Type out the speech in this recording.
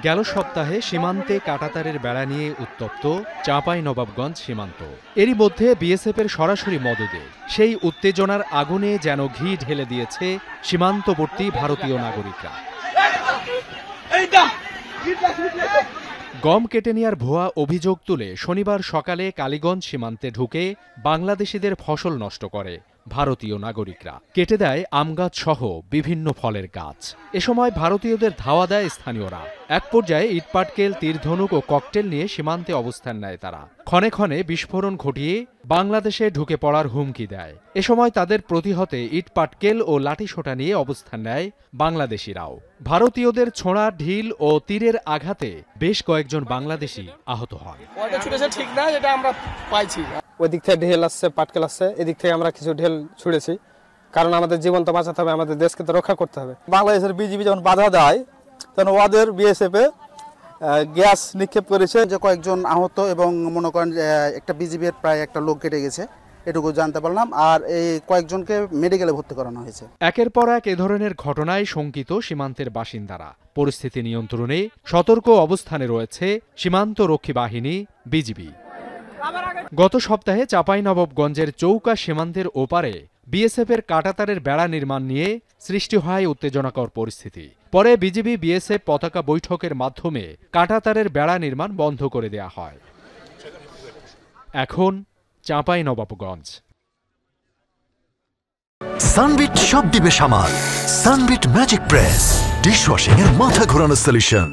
গেল সপ্তাহে সীমান্তে কাঁটাতারের বেড়া নিয়ে উত্তপ্ত চাঁপাইনবাবগঞ্জ সীমান্ত। এরই মধ্যে বিএসএফের সরাসরি মদদে সেই উত্তেজনার আগুনে যেন ঘি ঢেলে দিয়েছে সীমান্তবর্তী ভারতীয় নাগরিকরা। গম কেটে নেওয়ার ভুয়া অভিযোগ তুলে শনিবার সকালে কালীগঞ্জ সীমান্তে ঢুকে বাংলাদেশিদের ফসল নষ্ট করে ভারতীয় নাগরিকরা। কেটে দেয় আমগাছ সহ বিভিন্ন ফলের গাছ। এ সময় ভারতীয়দের ধাওয়া দেয় স্থানীয়রা। এক পর্যায়ে ইটপাটকেল, তীরধনুক ও ককটেল নিয়ে সীমান্তে অবস্থান নেয় তারা। ক্ষণে ক্ষণে বিস্ফোরণ ঘটিয়ে বাংলাদেশে ঢুকে পড়ার হুমকি দেয়। এ সময় তাদের প্রতিহতে ইটপাটকেল ও লাঠিসোঁটা নিয়ে অবস্থান নেয় বাংলাদেশিরাও। ভারতীয়দের ছোঁড়া, ঢিল ও তীরের আঘাতে বেশ কয়েকজন বাংলাদেশি আহত হন। ঠিক না, এটা আমরা পাইছি। ওই দিক থেকে ঢেল আসছে, পাটকেল আসছে, এদিক থেকে আমরা কিছু ঢেল ছুড়েছি, কারণ আমাদের জীবন তো বাঁচাতে হবে, আমাদের দেশকে তো রক্ষা করতে হবে। বাংলাদেশের বিজিবি যখন বাধা দেয় তখন ওদের বিএসএফে গ্যাস নিক্ষেপ করেছে। যে কয়েকজন আহত এবং মনে করেন একটা বিজিবির প্রায় একটা লোক কেটে গেছে, এটুকু জানতে পারলাম। আর এই কয়েকজনকে মেডিকেলে ভর্তি করানো হয়েছে। একের পর এক এ ধরনের ঘটনায় শঙ্কিত সীমান্তের বাসিন্দারা। পরিস্থিতি নিয়ন্ত্রণে সতর্ক অবস্থানে রয়েছে সীমান্ত রক্ষী বাহিনী, বিজিবি। গত সপ্তাহে চাঁপাইনবাবগঞ্জের চৌকা সীমান্তের ওপারে বিএসএফের কাঁটাতারের বেড়া নির্মাণ নিয়ে সৃষ্টি হয় উত্তেজনাকর পরিস্থিতি। পরে বিজিবি বিএসএফ পতাকা বৈঠকের মাধ্যমে কাঁটাতারের বেড়া নির্মাণ বন্ধ করে দেয়া হয়। এখন চাঁপাইনবাবগঞ্জ। সানবিট সব দিবে সামাল। সানবিট ম্যাজিক প্রেস ডিশওয়াশিং এর মাথা ঘোরানো সলিউশন।